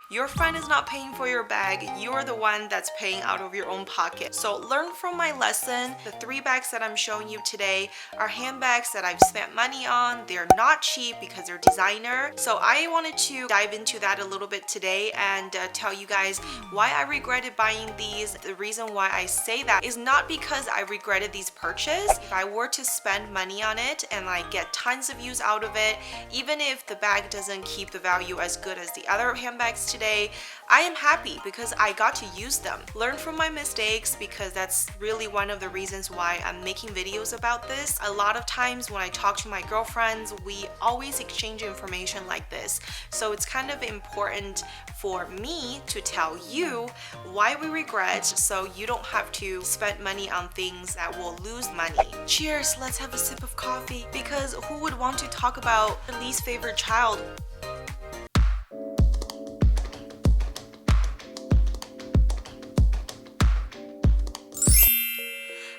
Your friend is not paying for your bag, you're the one that's paying out of your own pocket. So learn from my lesson. The 3 bags that I'm showing you today are handbags that I've spent money on. They're not cheap because they're designer. So I wanted to dive into that a little bit today and tell you guys why I regretted buying these. The reason why I say that is not because I regretted these purchases. If I were to spend money on it and like get tons of use out of it, even if the bag doesn't keep the value as good as the other handbags today, I am happy because I got to use them. Learn from my mistakes, because that's really one of the reasons why I'm making videos about this. A lot of times when I talk to my girlfriends, we always exchange information like this. So it's kind of important for me to tell you why we regret, so you don't have to spend money on things that will lose money. Cheers, let's have a sip of coffee, because who would want to talk about their least favorite child?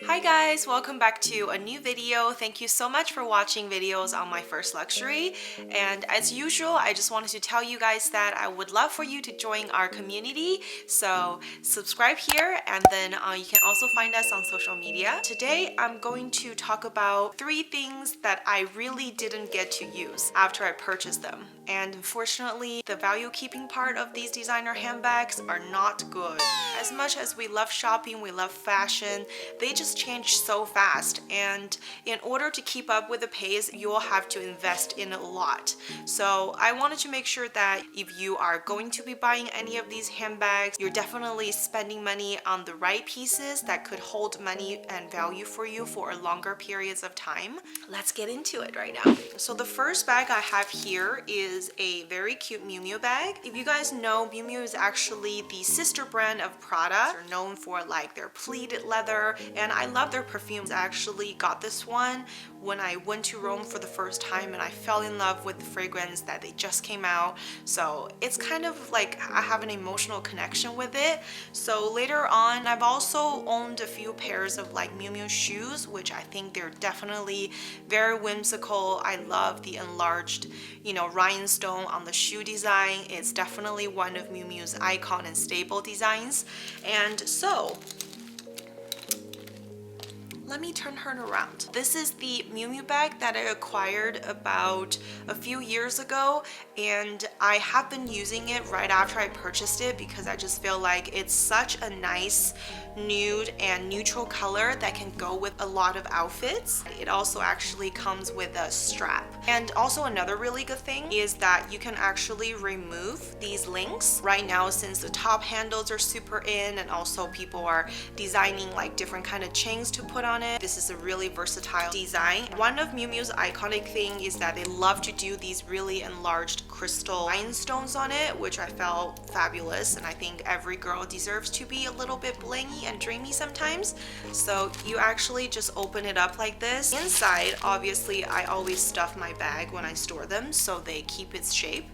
Hi guys, welcome back to a new video. Thank you so much for watching videos on my first luxury. And as usual, I just wanted to tell you guys that I would love for you to join our community. So subscribe here, and then you can also find us on social media. Today, I'm going to talk about 3 things that I really didn't get to use after I purchased them. And unfortunately, the value keeping part of these designer handbags are not good. As much as we love shopping, we love fashion, they just change so fast, and in order to keep up with the pace, you will have to invest in a lot. So I wanted to make sure that if you are going to be buying any of these handbags, you're definitely spending money on the right pieces that could hold money and value for you for longer periods of time. Let's get into it right now. So the first bag I have here is a very cute Miu Miu bag. If you guys know, Miu Miu is actually the sister brand of Prada. They're known for like their pleated leather, and I love their perfumes. I actually got this one when I went to Rome for the first time, and I fell in love with the fragrance that they just came out. So it's kind of like I have an emotional connection with it. So later on, I've also owned a few pairs of like Miu Miu shoes, which I think they're definitely very whimsical. I love the enlarged, rhinestone on the shoe design. It's definitely one of Miu Miu's icon and staple designs. And so let me turn her around. This is the Miu Miu bag that I acquired about a few years ago, and I have been using it right after I purchased it because I just feel like it's such a nice nude and neutral color that can go with a lot of outfits. It also actually comes with a strap. And also another really good thing is that you can actually remove these links. Right now, since the top handles are super in, and also people are designing like different kind of chains to put on it, this is a really versatile design. One of Miu Miu's iconic thing is that they love to do these really enlarged crystal rhinestones on it, which I felt fabulous, and I think every girl deserves to be a little bit blingy and dreamy sometimes. So you actually just open it up like this. Inside, obviously, I always stuff my bag when I store them so they keep its shape.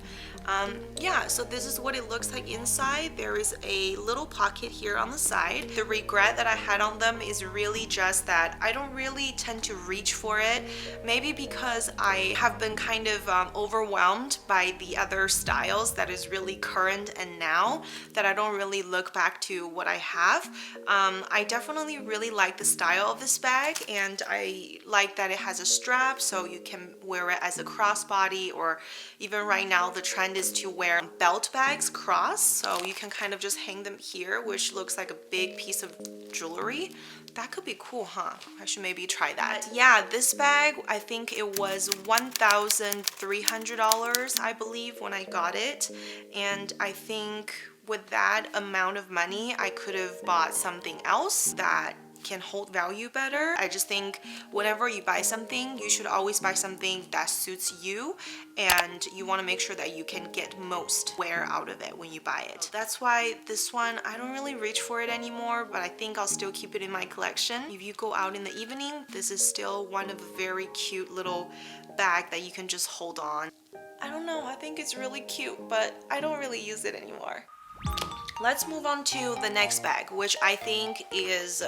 Yeah, so this is what it looks like inside. There is a little pocket here on the side. The regret that I had on them is really just that I don't really tend to reach for it. Maybe because I have been kind of overwhelmed by the other styles that is really current and now, that I don't really look back to what I have. I definitely really like the style of this bag, and I like that it has a strap so you can wear it as a crossbody, or even right now the trend is to wear belt bags cross, so you can kind of just hang them here, which looks like a big piece of jewelry. That could be cool, huh? I should maybe try that. Yeah, this bag, I think it was $1,300, I believe, when I got it. And I think with that amount of money, I could have bought something else that can hold value better. I just think whenever you buy something, you should always buy something that suits you, and you want to make sure that you can get most wear out of it when you buy it. That's why this one, I don't really reach for it anymore, but I think I'll still keep it in my collection. If you go out in the evening, this is still one of the very cute little bag that you can just hold on. I don't know, I think it's really cute, but I don't really use it anymore. Let's move on to the next bag, which I think is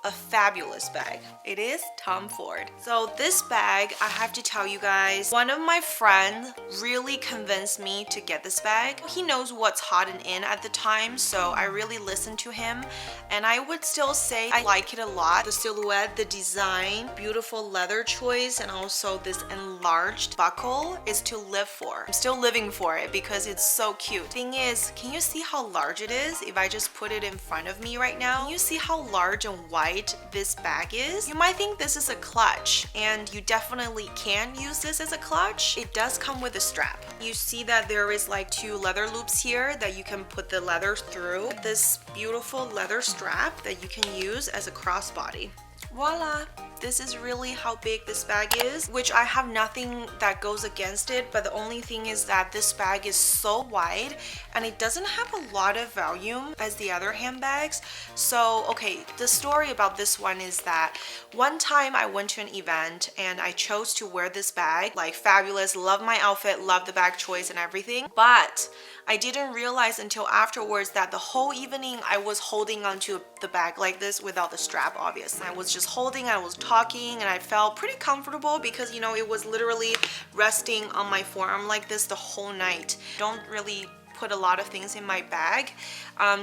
a fabulous bag. It is Tom Ford. So this bag, I have to tell you guys, one of my friends really convinced me to get this bag. He knows what's hot and in at the time, so I really listened to him, and I would still say I like it a lot. The silhouette, the design, beautiful leather choice, and also this enlarged buckle is to live for. I'm still living for it because it's so cute. Thing is, can you see how large it is? If I just put it in front of me right now, can you see how large and wide this bag is? You might think this is a clutch, and you definitely can use this as a clutch. It does come with a strap. You see that there is like 2 leather loops here that you can put the leather through. This beautiful leather strap that you can use as a crossbody. Voila! This is really how big this bag is, which I have nothing that goes against it, but the only thing is that this bag is so wide and it doesn't have a lot of volume as the other handbags. So, okay, the story about this one is that one time I went to an event and I chose to wear this bag, like fabulous, love my outfit, love the bag choice and everything, but I didn't realize until afterwards that the whole evening I was holding onto the bag like this without the strap, obviously. I was just holding, I was talking, and I felt pretty comfortable because, you know, it was literally resting on my forearm like this the whole night. Don't really put a lot of things in my bag.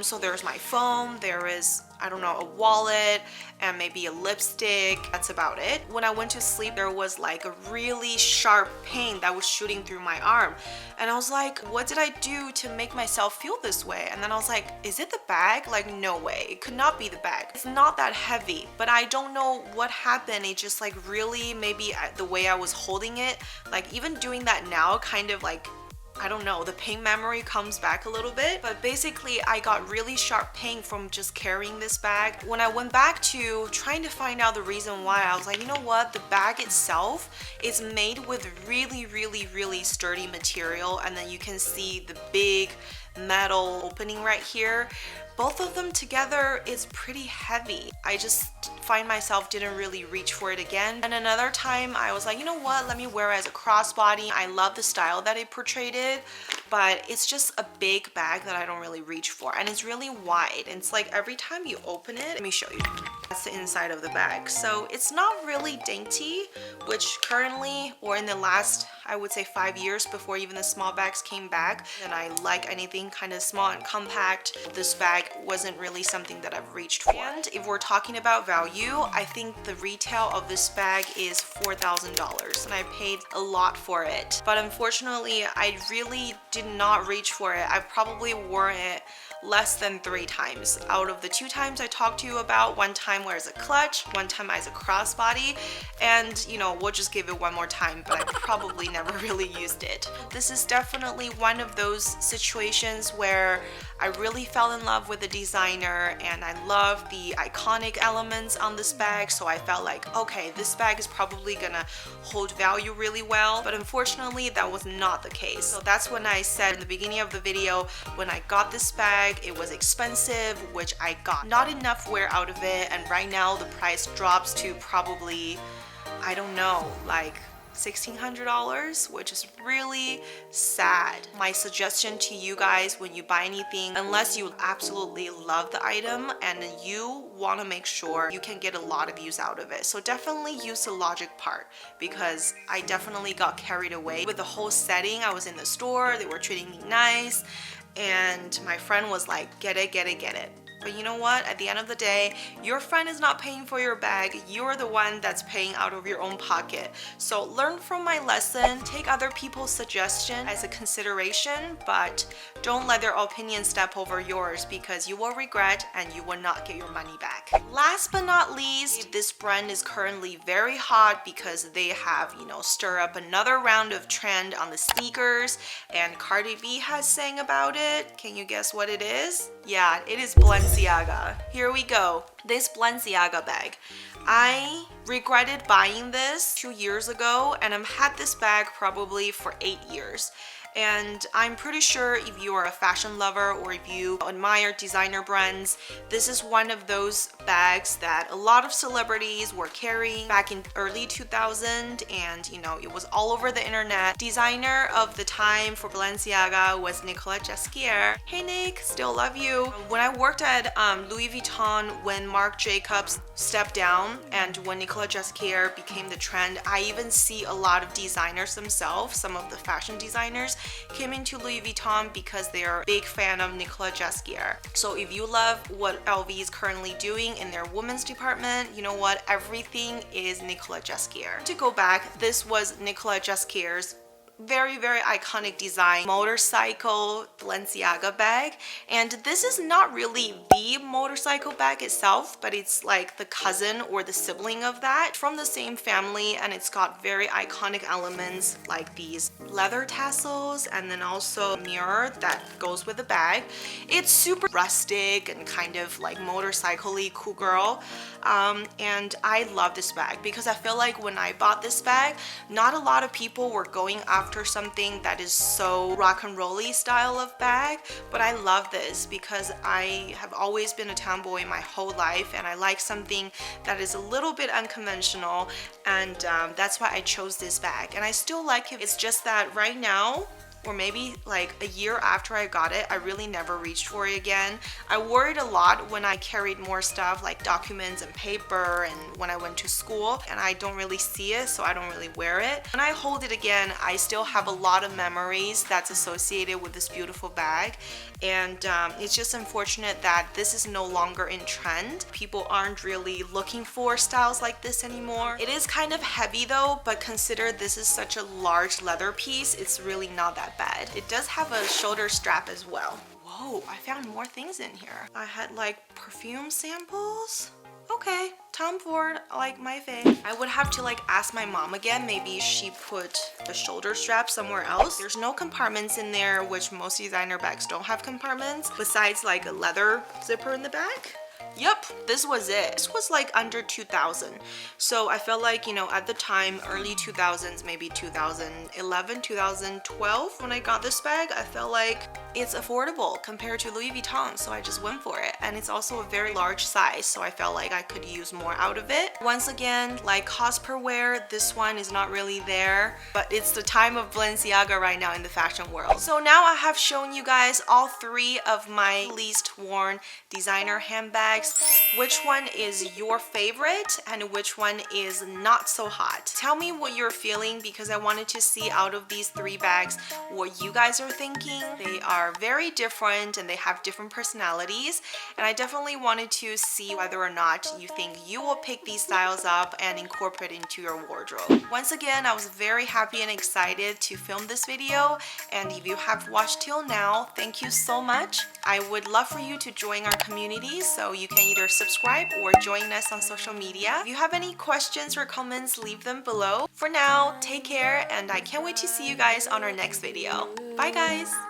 So there's my phone, there is, I don't know, a wallet, and maybe a lipstick. That's about it. When I went to sleep, there was like a really sharp pain that was shooting through my arm. And I was like, what did I do to make myself feel this way? And then I was like, is it the bag? Like, no way. It could not be the bag. It's not that heavy, but I don't know what happened. It just like really, maybe the way I was holding it, like even doing that now, kind of like, I don't know, the pain memory comes back a little bit, but basically I got really sharp pain from just carrying this bag. When I went back to trying to find out the reason why, I was like, you know what, the bag itself is made with really sturdy material, and then you can see the big metal opening right here. Both of them together is pretty heavy. I just find myself didn't really reach for it again. And another time I was like, you know what, let me wear it as a crossbody. I love the style that it portrayed it, but it's just a big bag that I don't really reach for. And it's really wide. And it's like every time you open it, let me show you. That's the inside of the bag. So it's not really dainty, which currently, or in the last, I would say 5 years before even the small bags came back, and I like anything kind of small and compact, this bag wasn't really something that I've reached for. And if we're talking about value, I think the retail of this bag is $4,000, and I paid a lot for it. But unfortunately, I really did not reach for it. I've probably worn it less than 3 times. Out of the 2 times I talked to you about, one time where as a clutch, one time as a crossbody, and you know, we'll just give it one more time, but I probably never really used it. This is definitely one of those situations where I really fell in love with the designer and I love the iconic elements on this bag, so I felt like, okay, this bag is probably gonna hold value really well, but unfortunately that was not the case. So that's when I said in the beginning of the video, when I got this bag, it was expensive, which I got not enough wear out of it, and right now the price drops to probably, I don't know, like $1,600, which is really sad. My suggestion to you guys, when you buy anything, unless you absolutely love the item and you want to make sure you can get a lot of use out of it, so definitely use the logic part, because I definitely got carried away with the whole setting. I was in the store, they were treating me nice, and my friend was like, get it, get it, get it. But you know what? At the end of the day, your friend is not paying for your bag. You're the one that's paying out of your own pocket. So learn from my lesson. Take other people's suggestion as a consideration, but don't let their opinion step over yours, because you will regret and you will not get your money back. Last but not least, this brand is currently very hot because they have, you know, stir up another round of trend on the sneakers, and Cardi B has sang about it. Can you guess what it is? Yeah, it is Balenciaga. Here we go. This Balenciaga bag. I regretted buying this 2 years ago, and I've had this bag probably for 8 years. and I'm pretty sure if you are a fashion lover or if you admire designer brands, this is one of those bags that a lot of celebrities were carrying back in early 2000, and you know, it was all over the internet. Designer of the time for Balenciaga was Nicolas Jesquier. Hey Nick, still love you. When I worked at Louis Vuitton, when Marc Jacobs stepped down and when Nicolas Jesquier became the trend, I even see a lot of designers themselves, some of the fashion designers came into Louis Vuitton because they are a big fan of Nicolas Jesquier. So if you love what LV is currently doing in their women's department, you know what, everything is Nicolas Jesquier. To go back, this was Nicolas Jesquier's very iconic design motorcycle Balenciaga bag, and this is not really the motorcycle bag itself, but it's like the cousin or the sibling of that, from the same family, and it's got very iconic elements like these leather tassels and then also a mirror that goes with the bag. It's super rustic and kind of like motorcycle-y, cool girl, and I love this bag because I feel like when I bought this bag, not a lot of people were going after something that is so rock and rolly style of bag, but I love this because I have always been a tomboy my whole life, and I like something that is a little bit unconventional, and that's why I chose this bag, and I still like it. It's just that right now, or maybe like a year after I got it, I really never reached for it again. I worried a lot when I carried more stuff like documents and paper and when I went to school, and I don't really see it, so I don't really wear it. When I hold it again, I still have a lot of memories that's associated with this beautiful bag, and it's just unfortunate that this is no longer in trend. People aren't really looking for styles like this anymore. It is kind of heavy though, but consider this is such a large leather piece, it's really not that bad. It does have a shoulder strap as well. Whoa, I found more things in here. I had like perfume samples. Okay, Tom Ford, like my fave. I would have to like ask my mom again, maybe she put the shoulder strap somewhere else. There's no compartments in there, which most designer bags don't have compartments, besides like a leather zipper in the back. Yep, this was it. This was like under 2000. So I felt like, you know, at the time, early 2000s, maybe 2011, 2012, when I got this bag, I felt like it's affordable compared to Louis Vuitton. So I just went for it. And it's also a very large size, so I felt like I could use more out of it. Once again, like cost per wear, this one is not really there, but it's the time of Balenciaga right now in the fashion world. So now I have shown you guys all three of my least worn designer handbags. Which one is your favorite and which one is not so hot? Tell me what you're feeling, because I wanted to see out of these three bags what you guys are thinking. They are very different and they have different personalities, and I definitely wanted to see whether or not you think you will pick these styles up and incorporate into your wardrobe. Once again, I was very happy and excited to film this video, and if you have watched till now, thank you so much. I would love for you to join our community, so you can either subscribe or join us on social media. If you have any questions or comments, leave them below. For now, take care, and I can't wait to see you guys on our next video. Bye guys!